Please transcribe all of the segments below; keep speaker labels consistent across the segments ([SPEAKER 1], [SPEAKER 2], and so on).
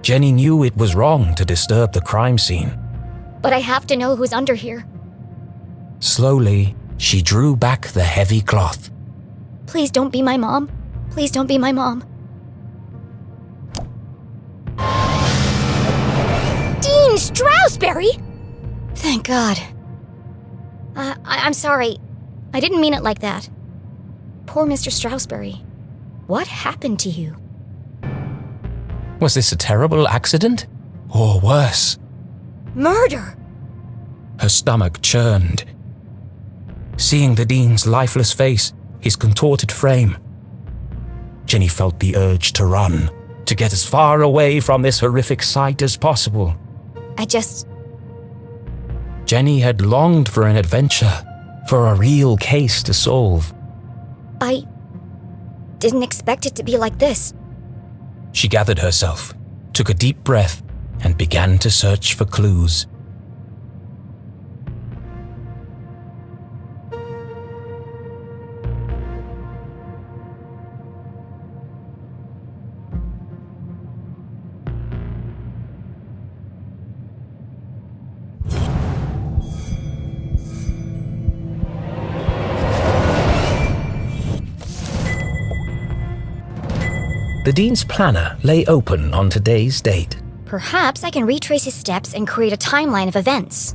[SPEAKER 1] Jenny knew it was wrong to disturb the crime scene.
[SPEAKER 2] But I have to know who's under here.
[SPEAKER 1] Slowly, she drew back the heavy cloth.
[SPEAKER 2] Please don't be my mom. Please don't be my mom. Dean Stroudsbury! Thank God. I'm sorry. I didn't mean it like that. Poor Mr. Stroudsbury. What happened to you?
[SPEAKER 1] Was this a terrible accident? Or worse?
[SPEAKER 2] Murder!
[SPEAKER 1] Her stomach churned. Seeing the Dean's lifeless face, his contorted frame, Jenny felt the urge to run, to get as far away from this horrific sight as possible. Jenny had longed for an adventure, for a real case to solve.
[SPEAKER 2] I didn't expect it to be like this.
[SPEAKER 1] She gathered herself, took a deep breath, and began to search for clues. The Dean's planner lay open on today's date.
[SPEAKER 2] Perhaps I can retrace his steps and create a timeline of events.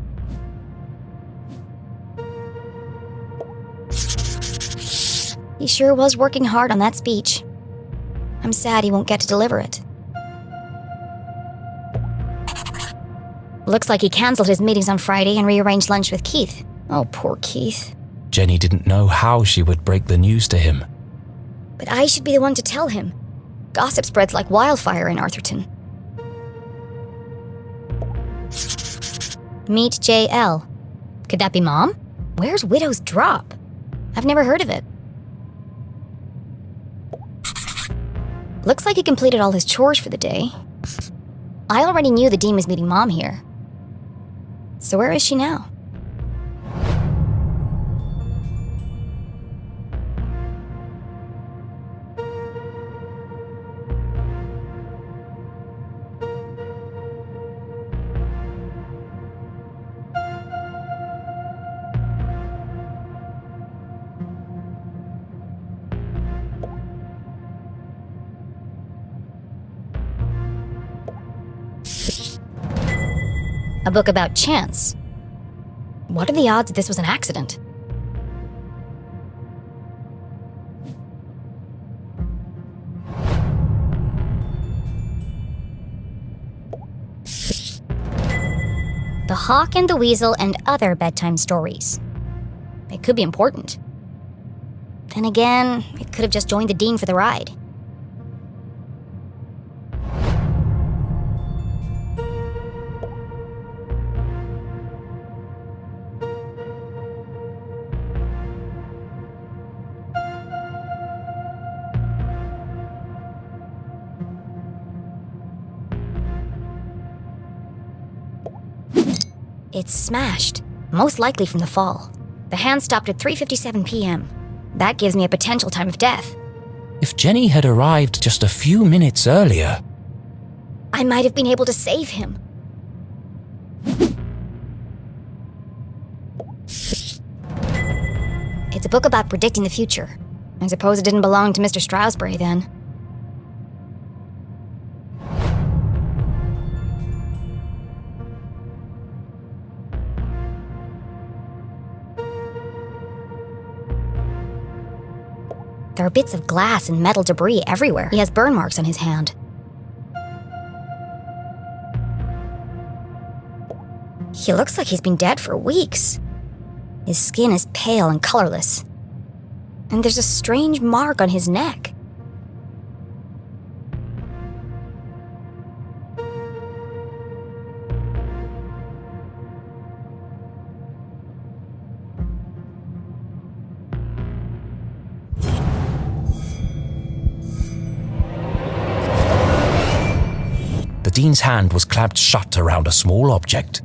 [SPEAKER 2] He sure was working hard on that speech. I'm sad he won't get to deliver it. Looks like he cancelled his meetings on Friday and rearranged lunch with Keith. Oh, poor Keith.
[SPEAKER 1] Jenny didn't know how she would break the news to him.
[SPEAKER 2] But I should be the one to tell him. Gossip spreads like wildfire in Arthurton. Meet JL. Could that be Mom? Where's Widow's Drop? I've never heard of it. Looks like he completed all his chores for the day. I already knew the Dean was meeting Mom here. So where is she now? A book about chance. What are the odds that this was an accident? The Hawk and the Weasel and Other Bedtime Stories. It could be important. Then again, it could have just joined the Dean for the ride. It's smashed, most likely from the fall. The hand stopped at 3:57 p.m. That gives me a potential time of death.
[SPEAKER 1] If Jenny had arrived just a few minutes earlier,
[SPEAKER 2] I might have been able to save him. It's a book about predicting the future. I suppose it didn't belong to Mr. Stroudsbury then. There are bits of glass and metal debris everywhere. He has burn marks on his hand. He looks like he's been dead for weeks. His skin is pale and colorless. And there's a strange mark on his neck.
[SPEAKER 1] the Dean's hand was clamped shut around a small object.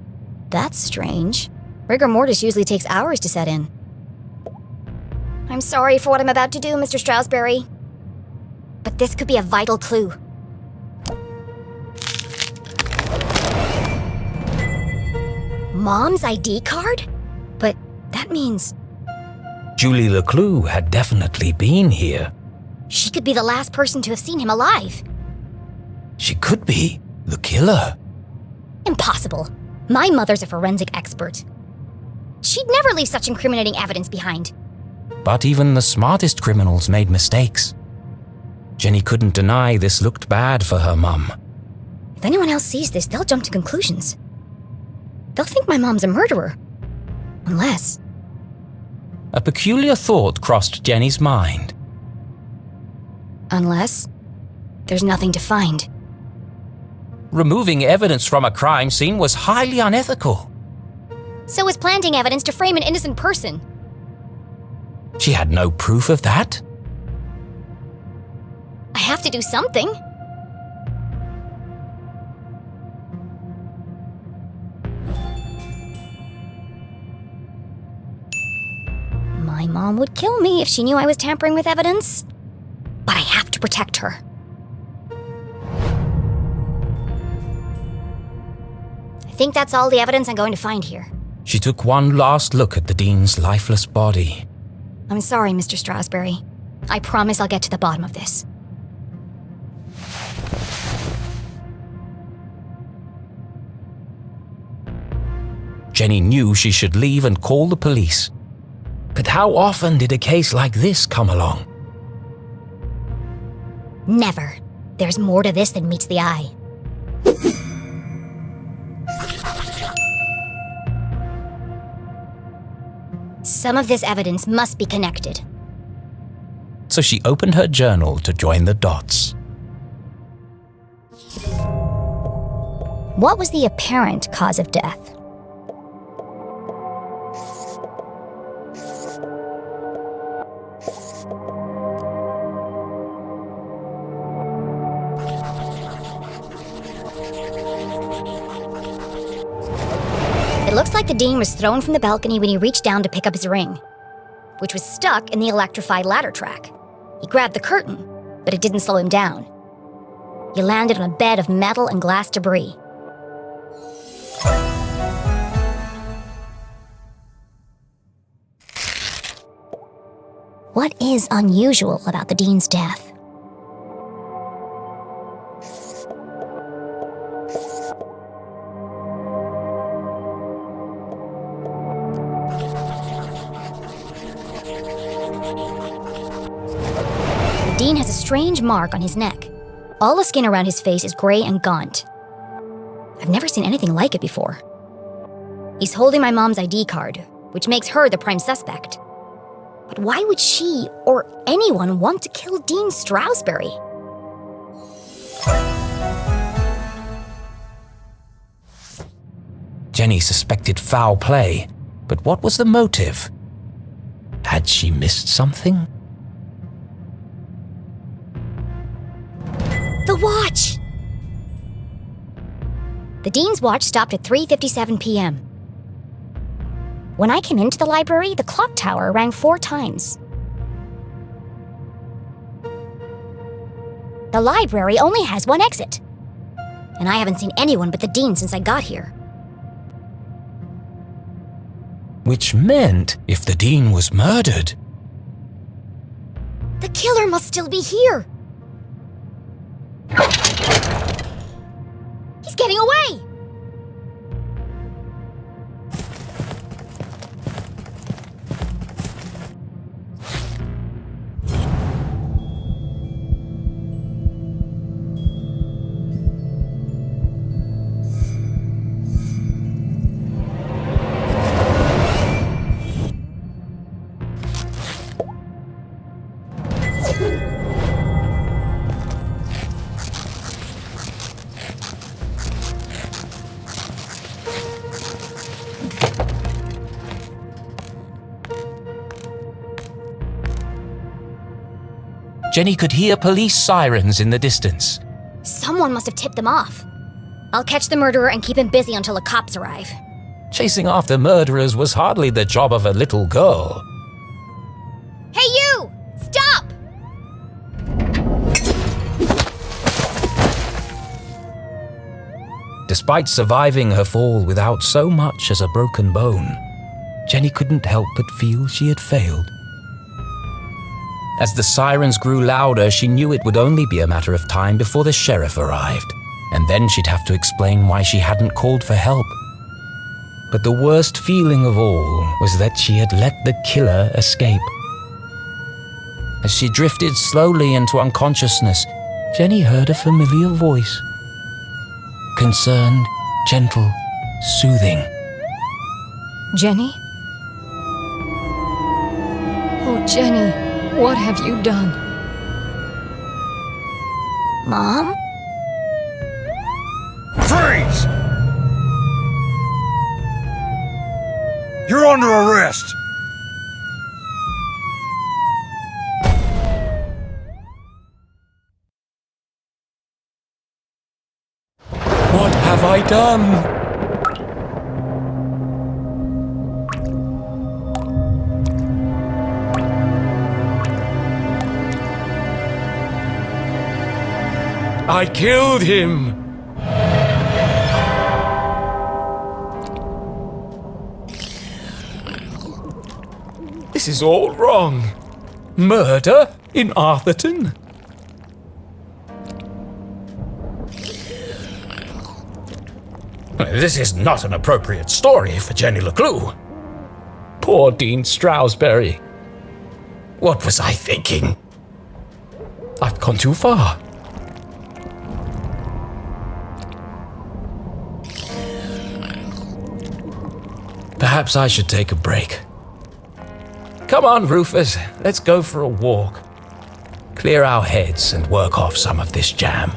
[SPEAKER 2] That's strange. Rigor mortis usually takes hours to set in. I'm sorry for what I'm about to do, Mr. Stroudsbury. But this could be a vital clue. mom's ID card? But that means
[SPEAKER 1] Julie LeClue had definitely been here.
[SPEAKER 2] she could be the last person to have seen him alive.
[SPEAKER 1] She could be the killer.
[SPEAKER 2] Impossible. My mother's a forensic expert. She'd never leave such incriminating evidence behind.
[SPEAKER 1] But even the smartest criminals made mistakes. Jenny couldn't deny this looked bad for her mum.
[SPEAKER 2] If anyone else sees this, they'll jump to conclusions. They'll think my mom's a murderer. Unless...
[SPEAKER 1] A peculiar thought crossed Jenny's mind.
[SPEAKER 2] Unless... there's nothing to find.
[SPEAKER 1] Removing evidence from a crime scene was highly unethical.
[SPEAKER 2] So is planting evidence to frame an innocent person.
[SPEAKER 1] She had no proof of that.
[SPEAKER 2] I have to do something. My mom would kill me if she knew I was tampering with evidence. But I have to protect her. I think that's all the evidence I'm going to find here.
[SPEAKER 1] She took one last look at the dean's lifeless body.
[SPEAKER 2] I'm sorry, Mr. Stroudsbury. I promise I'll get to the bottom of this.
[SPEAKER 1] Jenny knew she should leave and call the police. But how often did a case like this come along?
[SPEAKER 2] Never. There's more to this than meets the eye. Some of this evidence must be connected.
[SPEAKER 1] So she opened her journal to join the dots.
[SPEAKER 2] What was the apparent cause of death? It looks like the dean was thrown from the balcony when he reached down to pick up his ring, which was stuck in the electrified ladder track. He grabbed the curtain, but it didn't slow him down. He landed on a bed of metal and glass debris. What is unusual about the dean's death? The dean has a strange mark on his neck. All the skin around his face is gray and gaunt. I've never seen anything like it before. He's holding my mom's ID card, which makes her the prime suspect. But why would she or anyone want to kill Dean Stroudsbury?
[SPEAKER 1] Jenny suspected foul play, but what was the motive? Had she missed something?
[SPEAKER 2] The watch! The dean's watch stopped at 3:57 p.m. When I came into the library, the clock tower rang 4 times. The library only has one exit, and I haven't seen anyone but the dean since I got here.
[SPEAKER 1] Which meant if the dean was murdered,
[SPEAKER 2] The killer must still be here. He's getting away!
[SPEAKER 1] Jenny could hear police sirens in the distance.
[SPEAKER 2] Someone must have tipped them off. I'll catch the murderer and keep him busy until the cops arrive.
[SPEAKER 1] Chasing after murderers was hardly the job of a little girl.
[SPEAKER 2] Hey you! Stop!
[SPEAKER 1] Despite surviving her fall without so much as a broken bone, Jenny couldn't help but feel she had failed. As the sirens grew louder, she knew it would only be a matter of time before the sheriff arrived, and then she'd have to explain why she hadn't called for help. But the worst feeling of all was that she had let the killer escape. As she drifted slowly into unconsciousness, Jenny heard a familiar voice. Concerned, gentle, soothing.
[SPEAKER 2] Jenny? Oh, Jenny, what have you done? Mom?
[SPEAKER 3] Freeze! You're under arrest!
[SPEAKER 1] What have I done? I killed him! This is all wrong. Murder in Arthurton? This is not an appropriate story for Jenny LeClue. Poor Dean Stroudsbury. What was I thinking? I've gone too far. Perhaps I should take a break. Come on, Rufus, let's go for a walk. Clear our heads and work off some of this jam.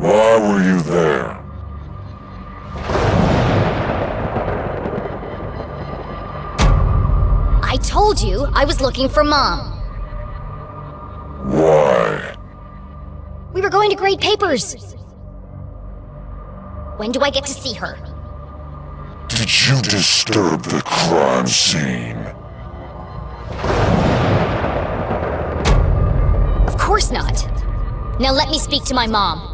[SPEAKER 3] Why were you there?
[SPEAKER 2] I told you I was looking for Mom.
[SPEAKER 3] Why?
[SPEAKER 2] We were going to grade papers. When do I get to see her?
[SPEAKER 3] Did you disturb the crime scene?
[SPEAKER 2] Of course not. Now let me speak to my mom.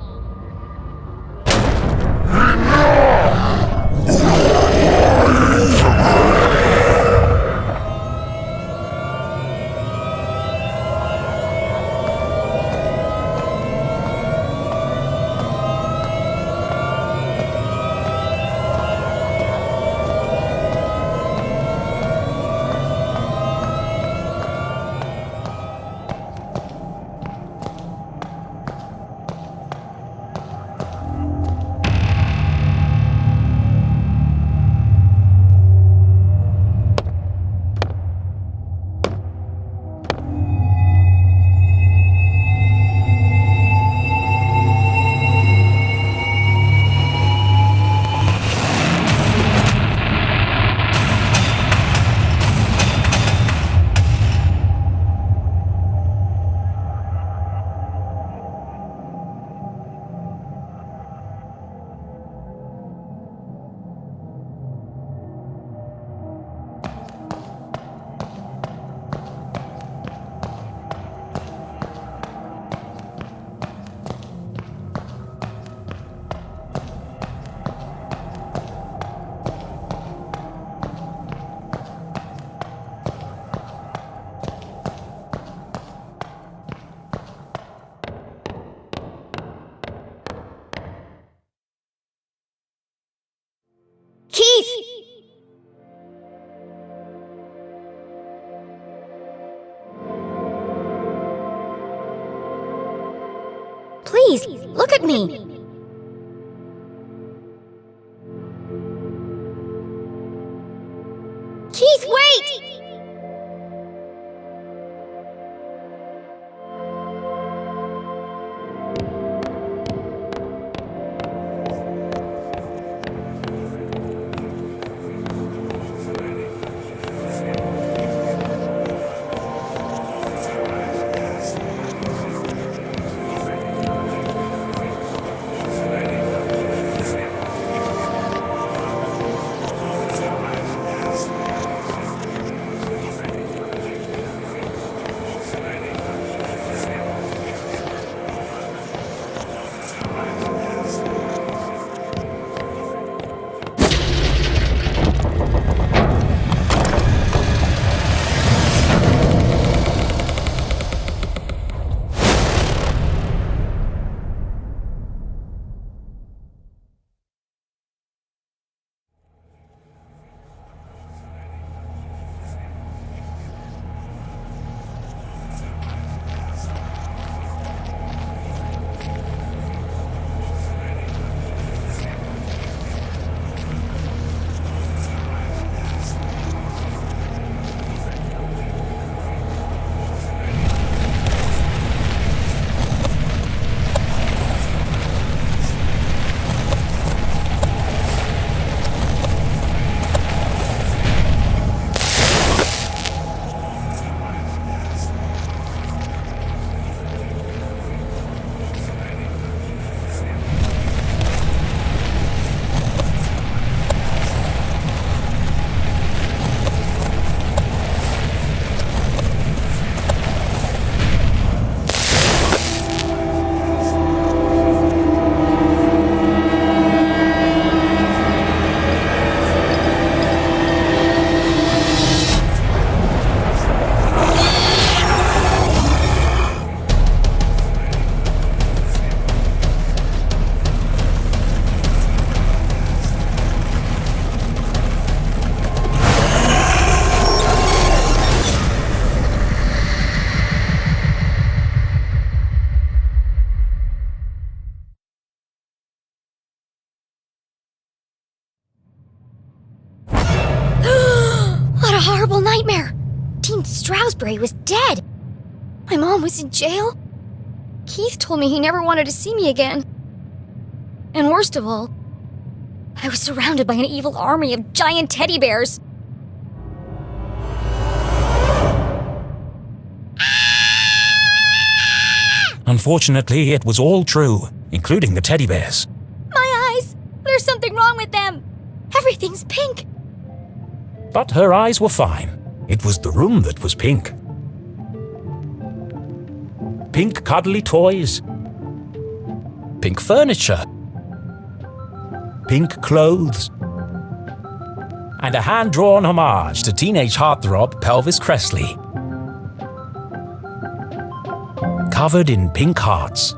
[SPEAKER 2] Please, look at me. Keith, wait! A horrible nightmare! Dean Stroudsbury was dead! My mom was in jail? Keith told me he never wanted to see me again. And worst of all, I was surrounded by an evil army of giant teddy bears.
[SPEAKER 1] Unfortunately, it was all true, including the teddy bears.
[SPEAKER 2] My eyes! There's something wrong with them! Everything's pink!
[SPEAKER 1] But her eyes were fine. It was the room that was pink. Pink cuddly toys. Pink furniture. Pink clothes. And a hand-drawn homage to teenage heartthrob Pelvis Cressley. Covered in pink hearts.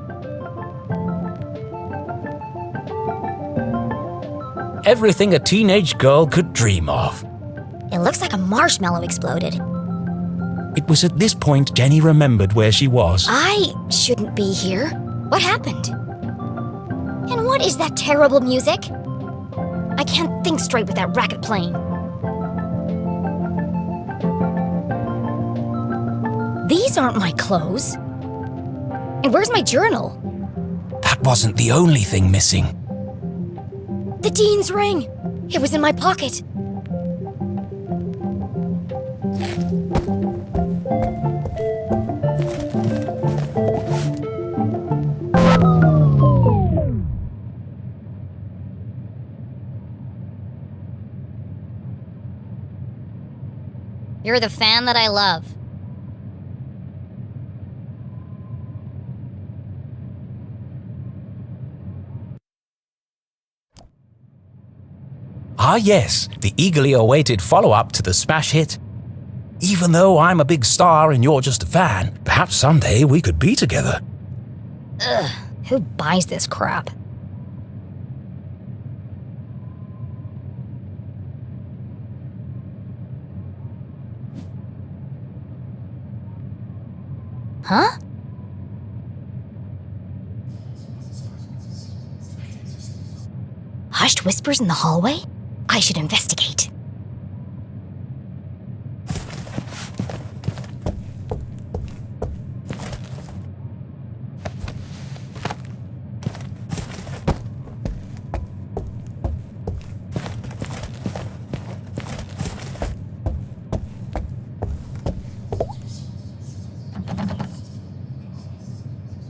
[SPEAKER 1] Everything a teenage girl could dream of.
[SPEAKER 2] It looks like a marshmallow exploded.
[SPEAKER 1] It was at this point Jenny remembered where she was.
[SPEAKER 2] I shouldn't be here. What happened? And what is that terrible music? I can't think straight with that racket playing. These aren't my clothes. And where's my journal?
[SPEAKER 1] That wasn't the only thing missing.
[SPEAKER 2] The Dean's ring! It was in my pocket. You're the fan that I love.
[SPEAKER 1] Ah yes, the eagerly awaited follow-up to the smash hit. Even though I'm a big star and you're just a fan, perhaps someday we could be together.
[SPEAKER 2] Ugh, who buys this crap? Huh? hushed whispers in the hallway? I should investigate.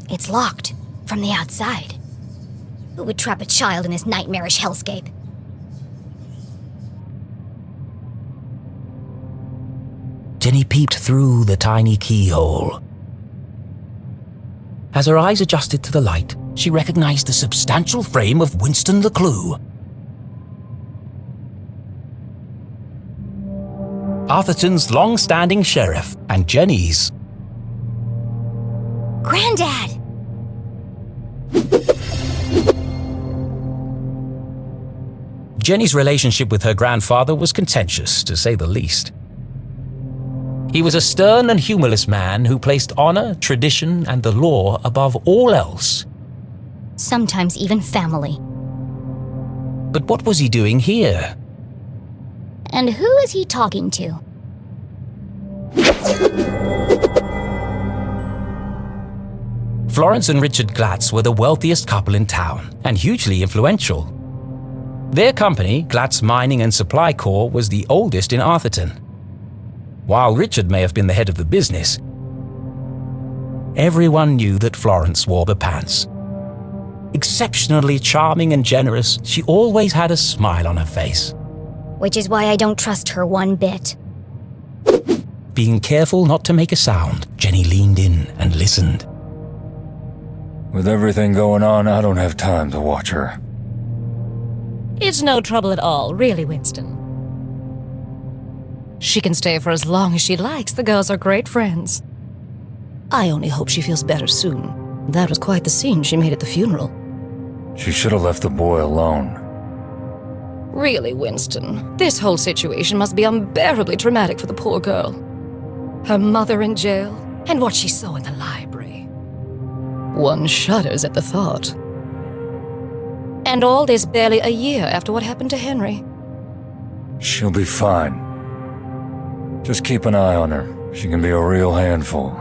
[SPEAKER 2] It's locked from the outside. Who would trap a child in this nightmarish hellscape?
[SPEAKER 1] Jenny peeped through the tiny keyhole. As her eyes adjusted to the light, she recognized the substantial frame of Winston LeClue. Arthurton's long-standing sheriff and Jenny's.
[SPEAKER 2] Granddad!
[SPEAKER 1] Jenny's relationship with her grandfather was contentious, to say the least. He was a stern and humorless man who placed honor, tradition, and the law above all else.
[SPEAKER 2] Sometimes even family.
[SPEAKER 1] But what was he doing here?
[SPEAKER 2] And who is he talking to?
[SPEAKER 1] Florence and Richard Glatz were the wealthiest couple in town and hugely influential. Their company, Glatz Mining and Supply Corps, was the oldest in Arthurton. While Richard may have been the head of the business, everyone knew that Florence wore the pants. Exceptionally charming and generous, she always had a smile on her face.
[SPEAKER 2] Which is why I don't trust her one bit.
[SPEAKER 1] Being careful not to make a sound, Jenny leaned in and listened.
[SPEAKER 4] With everything going on, I don't have time to watch her.
[SPEAKER 5] It's no trouble at all, really, Winston. She can stay for as long as she likes. The girls are great friends. I only hope she feels better soon. That was quite the scene she made at the funeral.
[SPEAKER 4] She should have left the boy alone.
[SPEAKER 5] Really, Winston, this whole situation must be unbearably traumatic for the poor girl. Her mother in jail, and what she saw in the library. One shudders at the thought. And all this barely a year after what happened to Henry.
[SPEAKER 4] She'll be fine. Just keep an eye on her. She can be a real handful.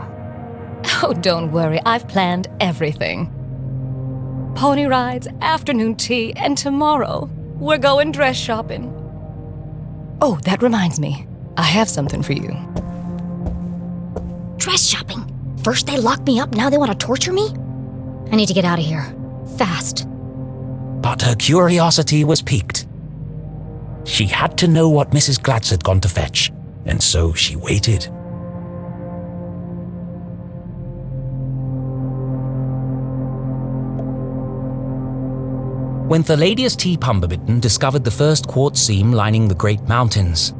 [SPEAKER 5] Oh, don't worry, I've planned everything. Pony rides, afternoon tea, and tomorrow we're going dress shopping. Oh, that reminds me. I have something for you.
[SPEAKER 2] Dress shopping? First they locked me up, now they want to torture me? I need to get out of here. Fast.
[SPEAKER 1] But her curiosity was piqued. She had to know what Mrs. Glatz had gone to fetch, and so she waited. When Thalladius T. Pumberbitten discovered the first quartz seam lining the Great Mountains,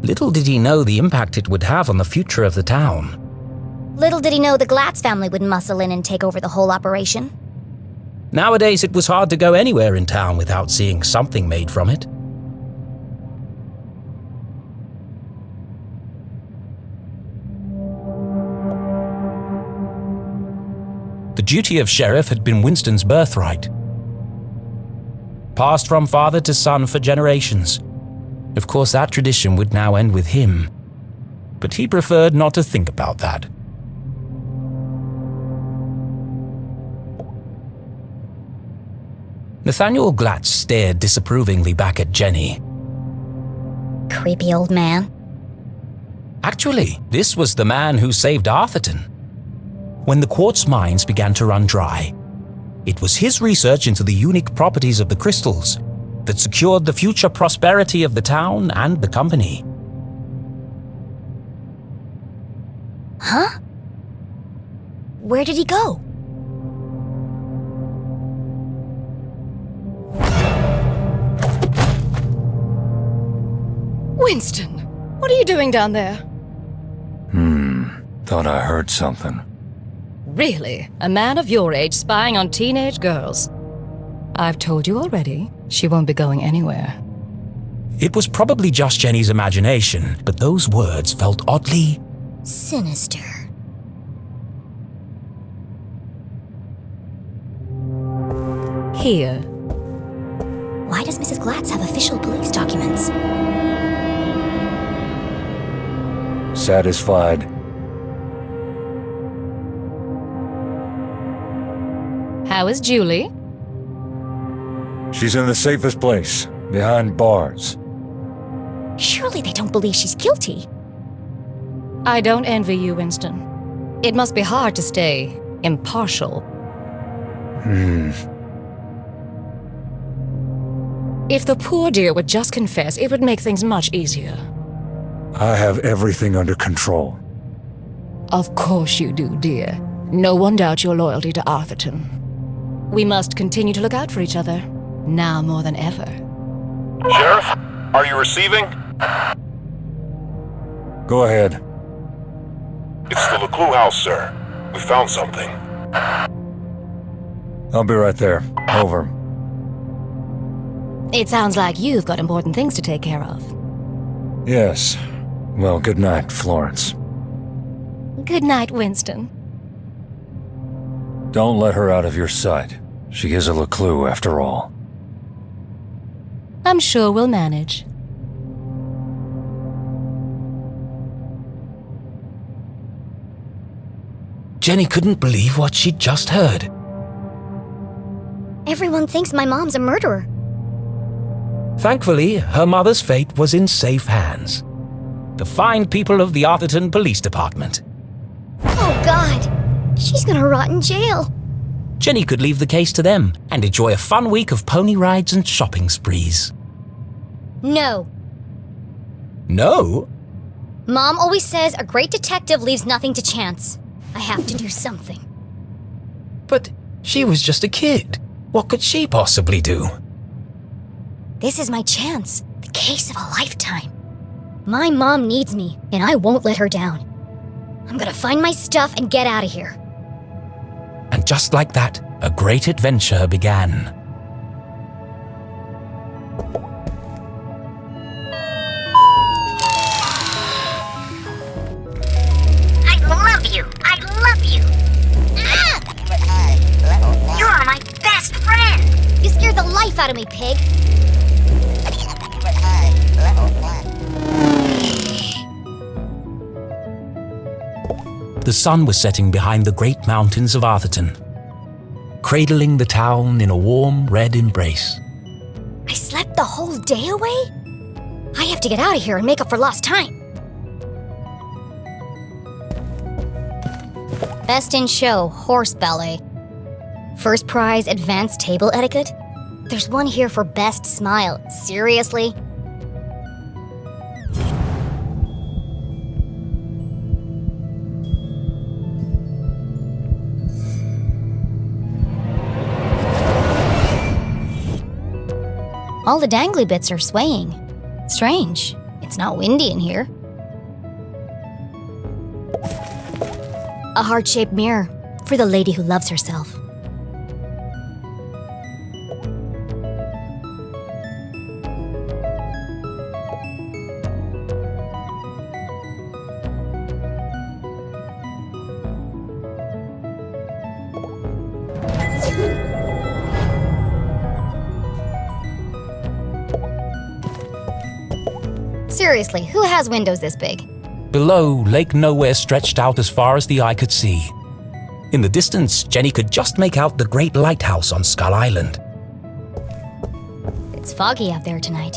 [SPEAKER 1] little did he know the impact it would have on the future of the town.
[SPEAKER 2] Little did he know the Glatz family would muscle in and take over the whole operation.
[SPEAKER 1] Nowadays, it was hard to go anywhere in town without seeing something made from it. The duty of sheriff had been Winston's birthright, passed from father to son for generations. Of course, that tradition would now end with him, but he preferred not to think about that. Nathaniel Glatz stared disapprovingly back at Jenny.
[SPEAKER 2] Creepy old man.
[SPEAKER 1] Actually, this was the man who saved Arthurton. When the quartz mines began to run dry, it was his research into the unique properties of the crystals that secured the future prosperity of the town and the company.
[SPEAKER 2] Huh? Where did he go?
[SPEAKER 5] Winston, what are you doing down there?
[SPEAKER 4] Thought I heard something.
[SPEAKER 5] Really? A man of your age spying on teenage girls? I've told you already, she won't be going anywhere.
[SPEAKER 1] It was probably just Jenny's imagination, but those words felt oddly
[SPEAKER 2] sinister.
[SPEAKER 5] Here.
[SPEAKER 2] What? does Mrs. Glatz have official police documents?
[SPEAKER 4] Satisfied?
[SPEAKER 5] How is Julie?
[SPEAKER 4] She's in the safest place, behind bars.
[SPEAKER 2] Surely they don't believe she's guilty.
[SPEAKER 5] I don't envy you, Winston. It must be hard to stay impartial. If the poor dear would just confess, it would make things much easier.
[SPEAKER 4] I have everything under control.
[SPEAKER 5] Of course you do, dear. No one doubts your loyalty to Arthurton. We must continue to look out for each other, now more than ever.
[SPEAKER 6] Sheriff, are you receiving?
[SPEAKER 4] Go ahead.
[SPEAKER 6] It's the LeClue house, sir. We found something.
[SPEAKER 4] I'll be right there. Over.
[SPEAKER 5] It sounds like you've got important things to take care of.
[SPEAKER 4] Yes. Well, good night, Florence.
[SPEAKER 5] Good night, Winston.
[SPEAKER 4] Don't let her out of your sight. She is a LeClue, after all.
[SPEAKER 5] I'm sure we'll manage.
[SPEAKER 1] Jenny couldn't believe what she'd just heard.
[SPEAKER 2] Everyone thinks my mom's a murderer.
[SPEAKER 1] Thankfully, her mother's fate was in safe hands. The fine people of the Arthurton Police Department.
[SPEAKER 2] Oh, God. She's gonna rot in jail.
[SPEAKER 1] Jenny could leave the case to them and enjoy a fun week of pony rides and shopping sprees.
[SPEAKER 2] No.
[SPEAKER 1] No?
[SPEAKER 2] Mom always says a great detective leaves nothing to chance. I have to do something.
[SPEAKER 1] But she was just a kid. What could she possibly do?
[SPEAKER 2] This is my chance. The case of a lifetime. My mom needs me, and I won't let her down. I'm gonna find my stuff and get out of here.
[SPEAKER 1] And just like that, a great adventure began.
[SPEAKER 2] I love you! I love you! You're my best friend! You scared the life out of me, pig!
[SPEAKER 1] The sun was setting behind the great mountains of Arthurton, cradling the town in a warm red embrace.
[SPEAKER 2] I slept the whole day away? I have to get out of here and make up for lost time. Best in show, horse ballet. First prize, advanced table etiquette. There's one here for best smile. Seriously? All the dangly bits are swaying. Strange. It's not windy in here. A heart-shaped mirror for the lady who loves herself. Seriously, who has windows this big?
[SPEAKER 1] Below, Lake Nowhere stretched out as far as the eye could see. In the distance, Jenny could just make out the great lighthouse on Skull Island.
[SPEAKER 2] It's foggy out there tonight.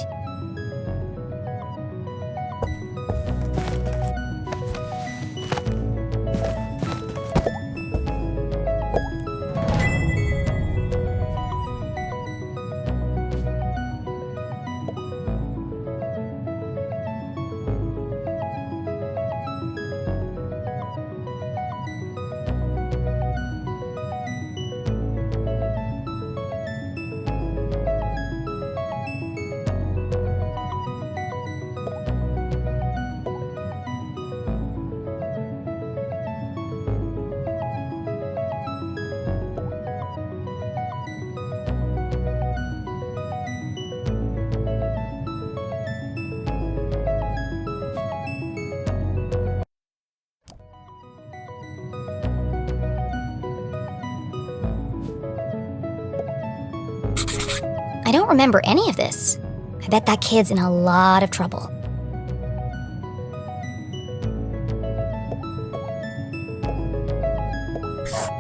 [SPEAKER 2] I don't remember any of this. I bet that kid's in a lot of trouble.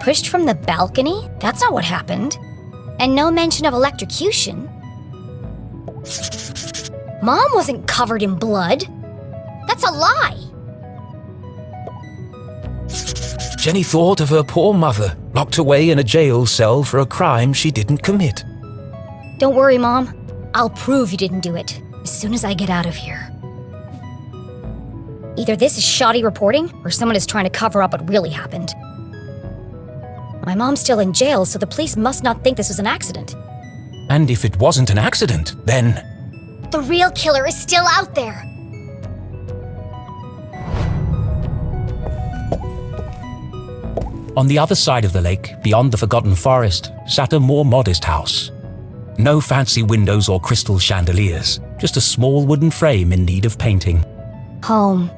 [SPEAKER 2] Pushed from the balcony? That's not what happened. And no mention of electrocution. Mom wasn't covered in blood. That's a lie.
[SPEAKER 1] Jenny thought of her poor mother, locked away in a jail cell for a crime she didn't commit.
[SPEAKER 2] Don't worry, Mom. I'll prove you didn't do it as soon as I get out of here. Either this is shoddy reporting, or someone is trying to cover up what really happened. My mom's still in jail, so the police must not think this was an accident.
[SPEAKER 1] And if it wasn't an accident, then...
[SPEAKER 2] The real killer is still out there.
[SPEAKER 1] On the other side of the lake, beyond the forgotten forest, sat a more modest house. No fancy windows or crystal chandeliers, just a small wooden frame in need of painting.
[SPEAKER 2] Home.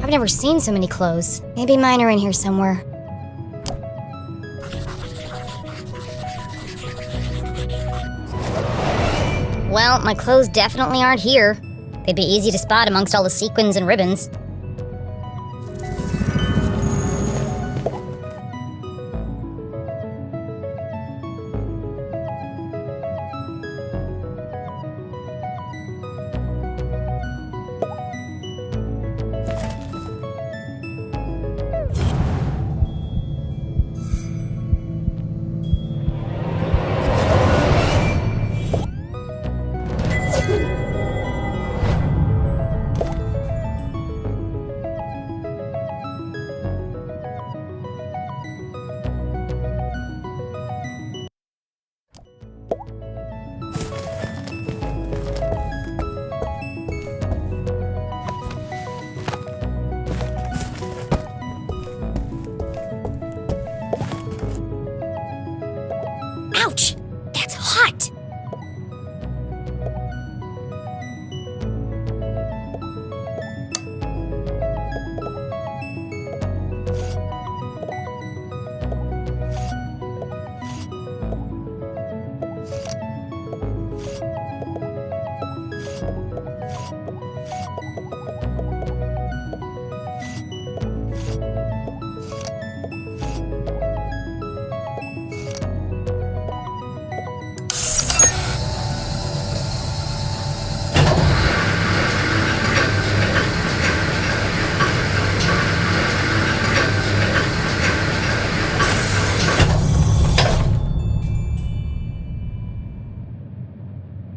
[SPEAKER 2] I've never seen so many clothes. Maybe mine are in here somewhere. Well, my clothes definitely aren't here. They'd be easy to spot amongst all the sequins and ribbons. Ouch! That's hot!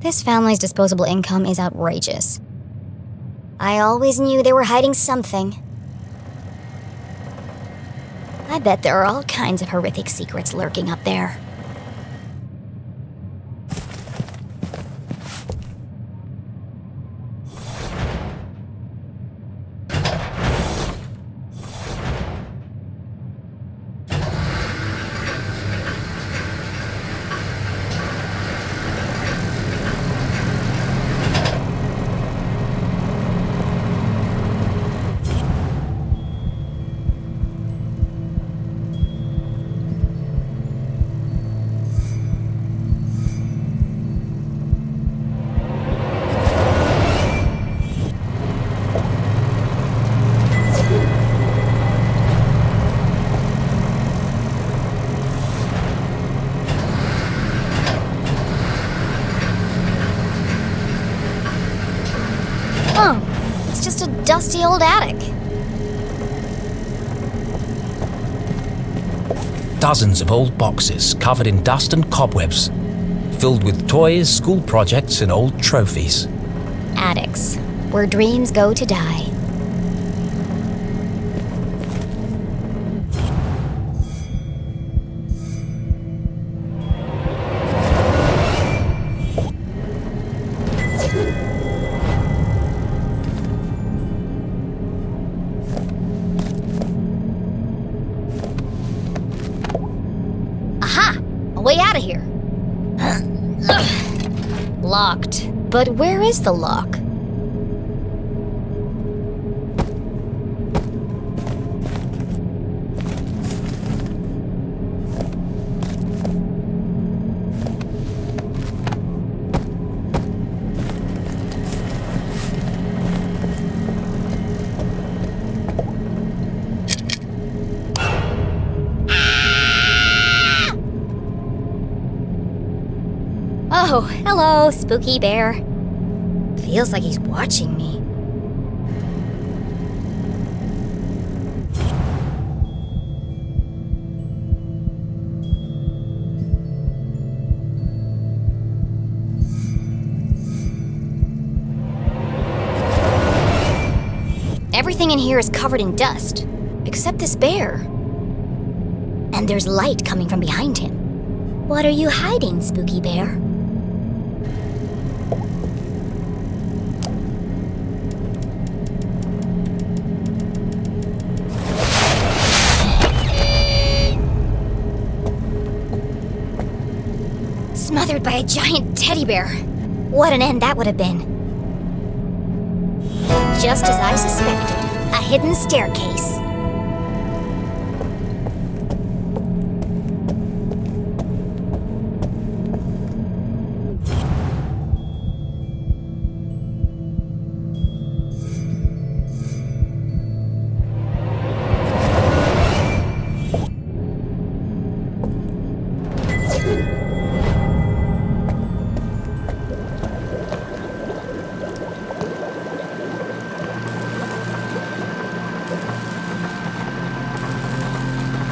[SPEAKER 2] This family's disposable income is outrageous. I always knew they were hiding something. I bet there are all kinds of horrific secrets lurking up there. Dusty old attic.
[SPEAKER 1] Dozens of old boxes covered in dust and cobwebs, filled with toys, school projects, and old trophies.
[SPEAKER 2] Attics, where dreams go to die. Way out of here. Locked. But where is the lock? Oh, hello, spooky bear. Feels like he's watching me. Everything in here is covered in dust, except this bear. And there's light coming from behind him. What are you hiding, spooky bear? Smothered by a giant teddy bear. What an end that would have been. Just as I suspected, a hidden staircase.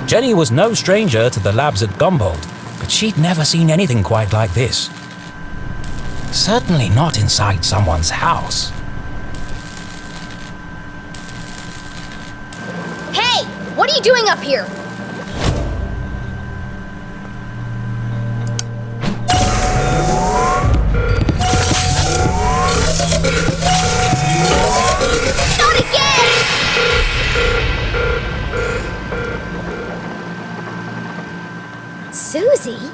[SPEAKER 1] Jenny was no stranger to the labs at Gumboldt, but she'd never seen anything quite like this. Certainly not inside someone's house.
[SPEAKER 2] Hey! What are you doing up here? Not again! Susie?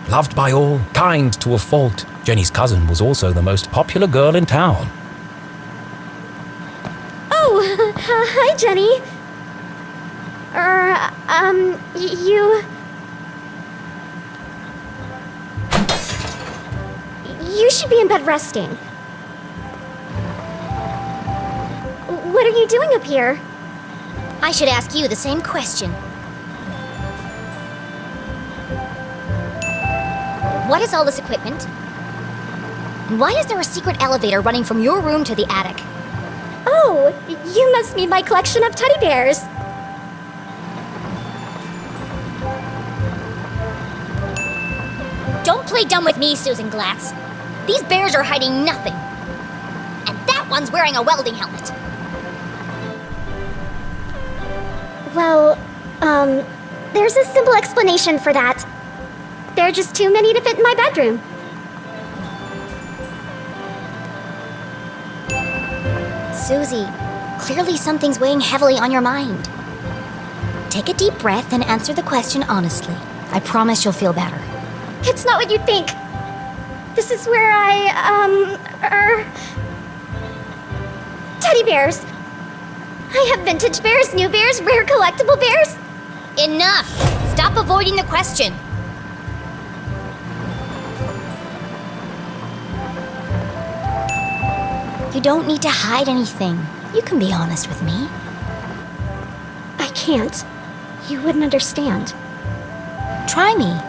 [SPEAKER 1] Loved by all, kind to a fault, Jenny's cousin was also the most popular girl in town.
[SPEAKER 7] Oh, hi, Jenny. You should be in bed resting. What are you doing up here?
[SPEAKER 2] I should ask you the same question. What is all this equipment? And why is there a secret elevator running from your room to the attic?
[SPEAKER 7] Oh, you must mean my collection of teddy bears.
[SPEAKER 2] Don't play dumb with me, Susan Glatz. These bears are hiding nothing. And that one's wearing a welding helmet.
[SPEAKER 7] Well, there's a simple explanation for that. There are just too many to fit in my bedroom.
[SPEAKER 2] Susie, clearly something's weighing heavily on your mind. Take a deep breath and answer the question honestly. I promise you'll feel better.
[SPEAKER 7] It's not what you think. This is where teddy bears. I have vintage bears, new bears, rare collectible bears.
[SPEAKER 2] Enough! Stop avoiding the question. You don't need to hide anything. You can be honest with me.
[SPEAKER 7] I can't. You wouldn't understand.
[SPEAKER 2] Try me.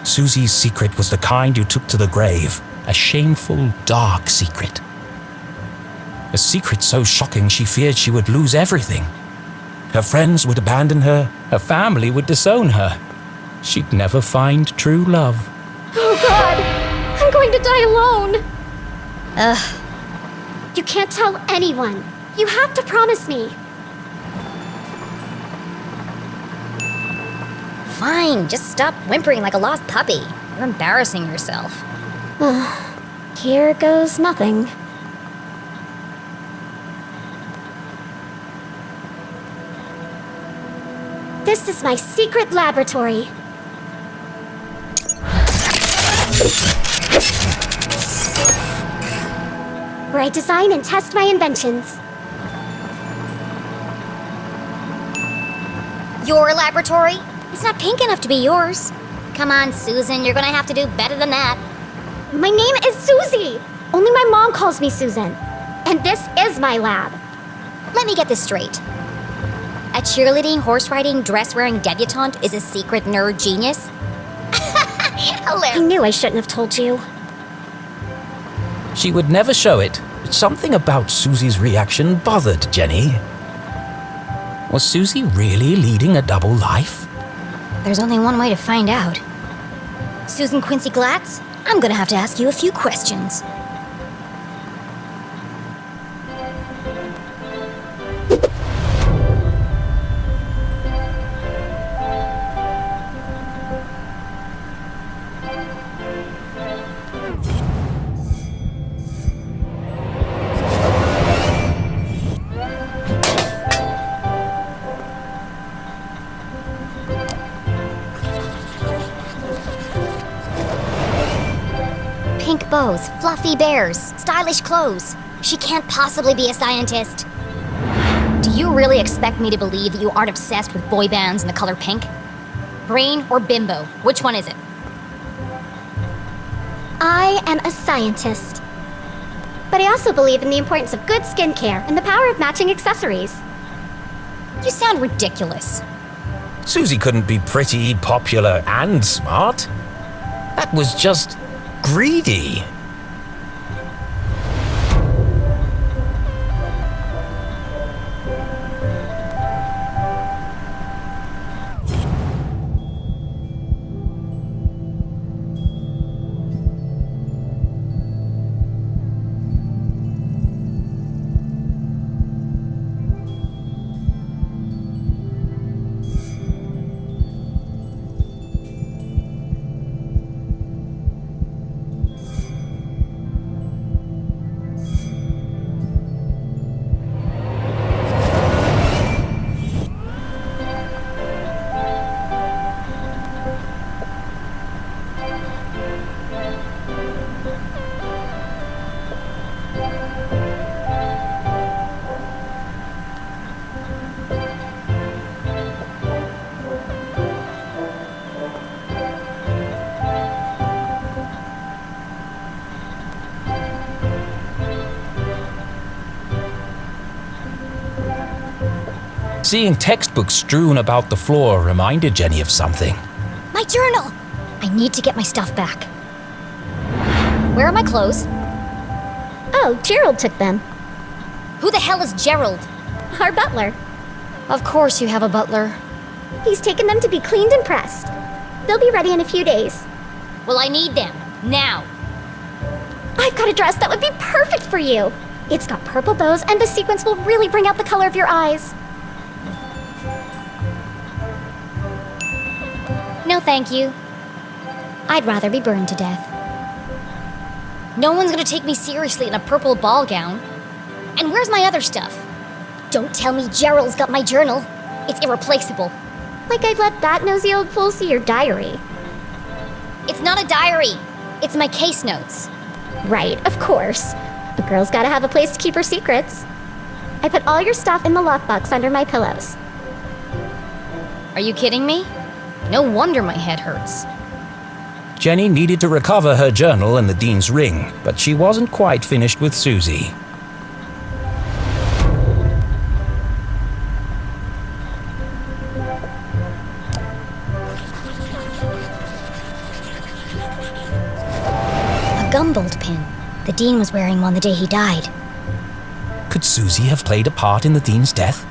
[SPEAKER 1] Susie's secret was the kind you took to the grave, a shameful, dark secret. A secret so shocking she feared she would lose everything. Her friends would abandon her, her family would disown her. She'd never find true love.
[SPEAKER 7] Oh God! I'm going to die alone!
[SPEAKER 2] Ugh.
[SPEAKER 7] You can't tell anyone. You have to promise me.
[SPEAKER 2] Fine, just stop whimpering like a lost puppy. You're embarrassing yourself.
[SPEAKER 7] Here goes nothing. This is my secret laboratory. Where I design and test my inventions.
[SPEAKER 2] Your laboratory? It's not pink enough to be yours. Come on, Susan, you're gonna have to do better than that.
[SPEAKER 7] My name is Susie. Only my mom calls me Susan. And this is my lab.
[SPEAKER 2] Let me get this straight. A cheerleading, horse riding, dress wearing debutante is a secret nerd genius?
[SPEAKER 7] I knew I shouldn't have told you.
[SPEAKER 1] She would never show it, but something about Susie's reaction bothered Jenny. Was Susie really leading a double life?
[SPEAKER 2] There's only one way to find out. Susan Quincy Glatz, I'm gonna have to ask you a few questions. Pink bows, fluffy bears, stylish clothes. She can't possibly be a scientist. Do you really expect me to believe that you aren't obsessed with boy bands and the color pink? Brain or bimbo? Which one is it?
[SPEAKER 7] I am a scientist. But I also believe in the importance of good skincare and the power of matching accessories.
[SPEAKER 2] You sound ridiculous.
[SPEAKER 1] Susie couldn't be pretty, popular, and smart. That was just greedy. Seeing textbooks strewn about the floor reminded Jenny of something.
[SPEAKER 2] My journal! I need to get my stuff back. Where are my clothes?
[SPEAKER 7] Oh, Gerald took them.
[SPEAKER 2] Who the hell is Gerald?
[SPEAKER 7] Our butler.
[SPEAKER 2] Of course you have a butler.
[SPEAKER 7] He's taken them to be cleaned and pressed. They'll be ready in a few days.
[SPEAKER 2] Well, I need them. Now.
[SPEAKER 7] I've got a dress that would be perfect for you. It's got purple bows and the sequins will really bring out the color of your eyes.
[SPEAKER 2] No, thank you. I'd rather be burned to death. No one's gonna take me seriously in a purple ball gown. And where's my other stuff? Don't tell me Gerald's got my journal. It's irreplaceable.
[SPEAKER 7] Like I'd let that nosy old fool see your diary.
[SPEAKER 2] It's not a diary. It's my case notes.
[SPEAKER 7] Right, of course. A girl's gotta have a place to keep her secrets. I put all your stuff in the lockbox under my pillows.
[SPEAKER 2] Are you kidding me? No wonder my head hurts.
[SPEAKER 1] Jenny needed to recover her journal and the Dean's ring, but she wasn't quite finished with Susie.
[SPEAKER 2] A gumbolt pin. The Dean was wearing one the day he died.
[SPEAKER 1] Could Susie have played a part in the Dean's death?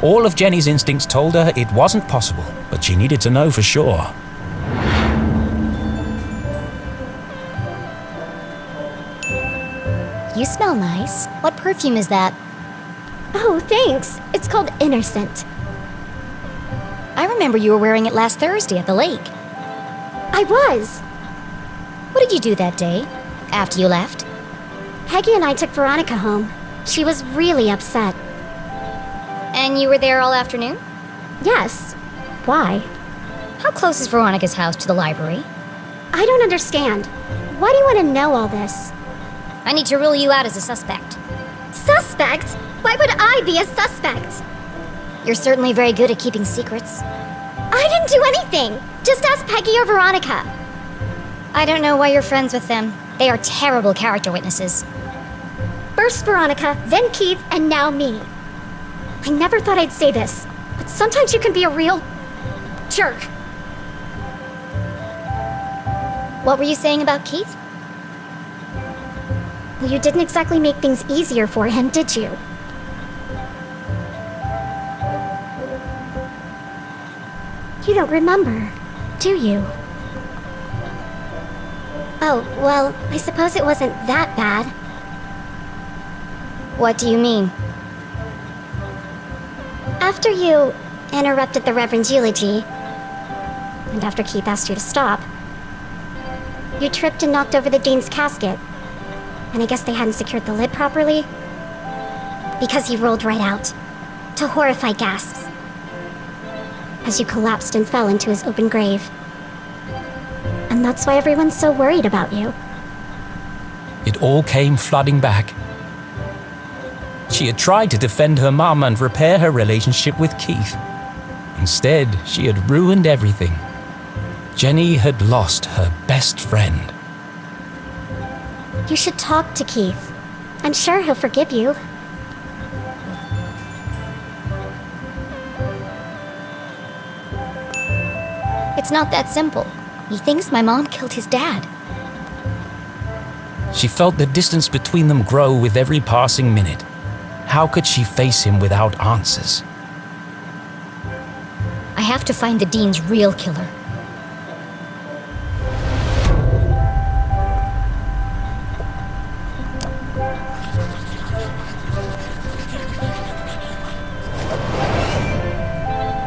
[SPEAKER 1] All of Jenny's instincts told her it wasn't possible, but she needed to know for sure.
[SPEAKER 2] You smell nice. What perfume is that?
[SPEAKER 7] Oh, thanks. It's called Innocent.
[SPEAKER 2] I remember you were wearing it last Thursday at the lake.
[SPEAKER 7] I was.
[SPEAKER 2] What did you do that day, after you left?
[SPEAKER 7] Peggy and I took Veronica home. She was really upset.
[SPEAKER 2] And you were there all afternoon?
[SPEAKER 7] Yes. Why?
[SPEAKER 2] How close is Veronica's house to the library?
[SPEAKER 7] I don't understand. Why do you want to know all this?
[SPEAKER 2] I need to rule you out as a suspect.
[SPEAKER 7] Suspect? Why would I be a suspect?
[SPEAKER 2] You're certainly very good at keeping secrets.
[SPEAKER 7] I didn't do anything. Just ask Peggy or Veronica.
[SPEAKER 2] I don't know why you're friends with them. They are terrible character witnesses.
[SPEAKER 7] First Veronica, then Keith, and now me. I never thought I'd say this, Sometimes you can be a real jerk.
[SPEAKER 2] What were you saying about Keith?
[SPEAKER 7] Well, you didn't exactly make things easier for him, did you? You don't remember, do you? Oh, well, I suppose it wasn't that bad.
[SPEAKER 2] What do you mean?
[SPEAKER 7] After you interrupted the Reverend's eulogy, and after Keith asked you to stop, you tripped and knocked over the Dean's casket. And I guess they hadn't secured the lid properly? Because he rolled right out, to horrified gasps, as you collapsed and fell into his open grave. And that's why everyone's so worried about you.
[SPEAKER 1] It all came flooding back. She had tried to defend her mum and repair her relationship with Keith. Instead, she had ruined everything. Jenny had lost her best friend.
[SPEAKER 7] You should talk to Keith. I'm sure he'll forgive you.
[SPEAKER 2] It's not that simple. He thinks my mom killed his dad.
[SPEAKER 1] She felt the distance between them grow with every passing minute. How could she face him without answers?
[SPEAKER 2] I have to find the Dean's real killer.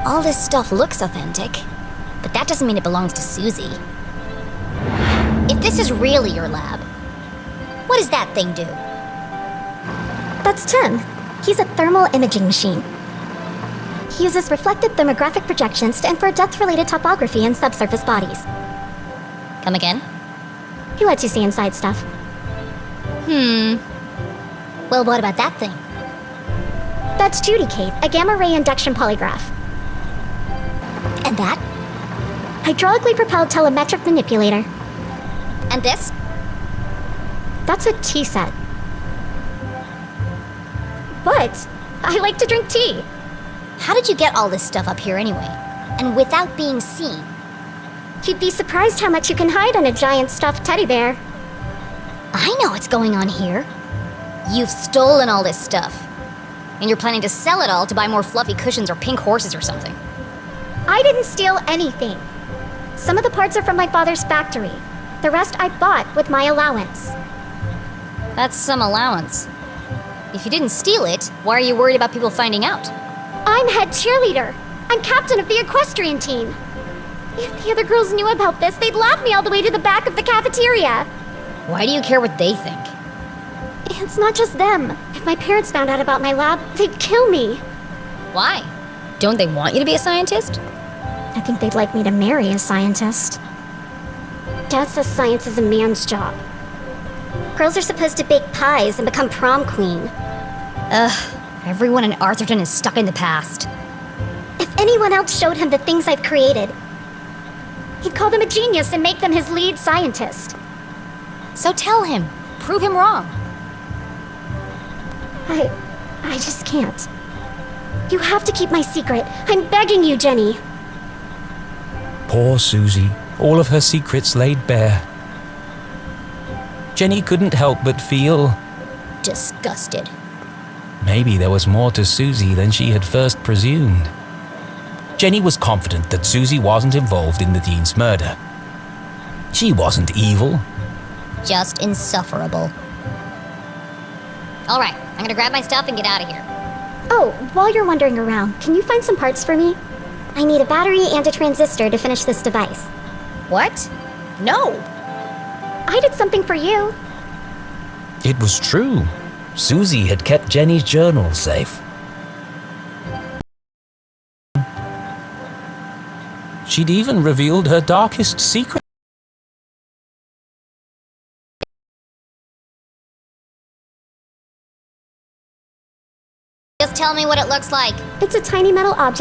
[SPEAKER 2] All this stuff looks authentic, but that doesn't mean it belongs to Susie. If this is really your lab, what does that thing do?
[SPEAKER 7] That's Tim. He's a thermal imaging machine. He uses reflected thermographic projections to infer depth-related topography in subsurface bodies.
[SPEAKER 2] Come again?
[SPEAKER 7] He lets you see inside stuff.
[SPEAKER 2] Well, what about that thing?
[SPEAKER 7] That's Judy Kate, a gamma-ray induction polygraph.
[SPEAKER 2] And that?
[SPEAKER 7] Hydraulically propelled telemetric manipulator.
[SPEAKER 2] And this?
[SPEAKER 7] That's a tea set. What? I like to drink tea.
[SPEAKER 2] How did you get all this stuff up here anyway? And without being seen?
[SPEAKER 7] You'd be surprised how much you can hide on a giant stuffed teddy bear.
[SPEAKER 2] I know what's going on here. You've stolen all this stuff. And you're planning to sell it all to buy more fluffy cushions or pink horses or something.
[SPEAKER 7] I didn't steal anything. Some of the parts are from my father's factory. The rest I bought with my allowance.
[SPEAKER 2] That's some allowance. If you didn't steal it, why are you worried about people finding out?
[SPEAKER 7] I'm head cheerleader. I'm captain of the equestrian team. If the other girls knew about this, they'd laugh me all the way to the back of the cafeteria.
[SPEAKER 2] Why do you care what they think?
[SPEAKER 7] It's not just them. If my parents found out about my lab, they'd kill me.
[SPEAKER 2] Why? Don't they want you to be a scientist?
[SPEAKER 7] I think they'd like me to marry a scientist. Dad says science is a man's job. Girls are supposed to bake pies and become prom queen.
[SPEAKER 2] Ugh, everyone in Arthurton is stuck in the past.
[SPEAKER 7] If anyone else showed him the things I've created, he'd call them a genius and make them his lead scientist.
[SPEAKER 2] So tell him. Prove him wrong.
[SPEAKER 7] I just can't. You have to keep my secret. I'm begging you, Jenny.
[SPEAKER 1] Poor Susie, all of her secrets laid bare. Jenny couldn't help but feel
[SPEAKER 2] Disgusted.
[SPEAKER 1] maybe there was more to Susie than she had first presumed. Jenny was confident that Susie wasn't involved in the Dean's murder. She wasn't evil.
[SPEAKER 2] Just insufferable. All right, I'm gonna grab my stuff and get out of here.
[SPEAKER 7] Oh, while you're wandering around, can you find some parts for me? I need a battery and a transistor to finish this device.
[SPEAKER 2] What? No!
[SPEAKER 7] I did something for you.
[SPEAKER 1] It was true. Susie had kept Jenny's journal safe. She'd even revealed her darkest secret.
[SPEAKER 2] Just tell me what it looks like.
[SPEAKER 7] It's a tiny metal object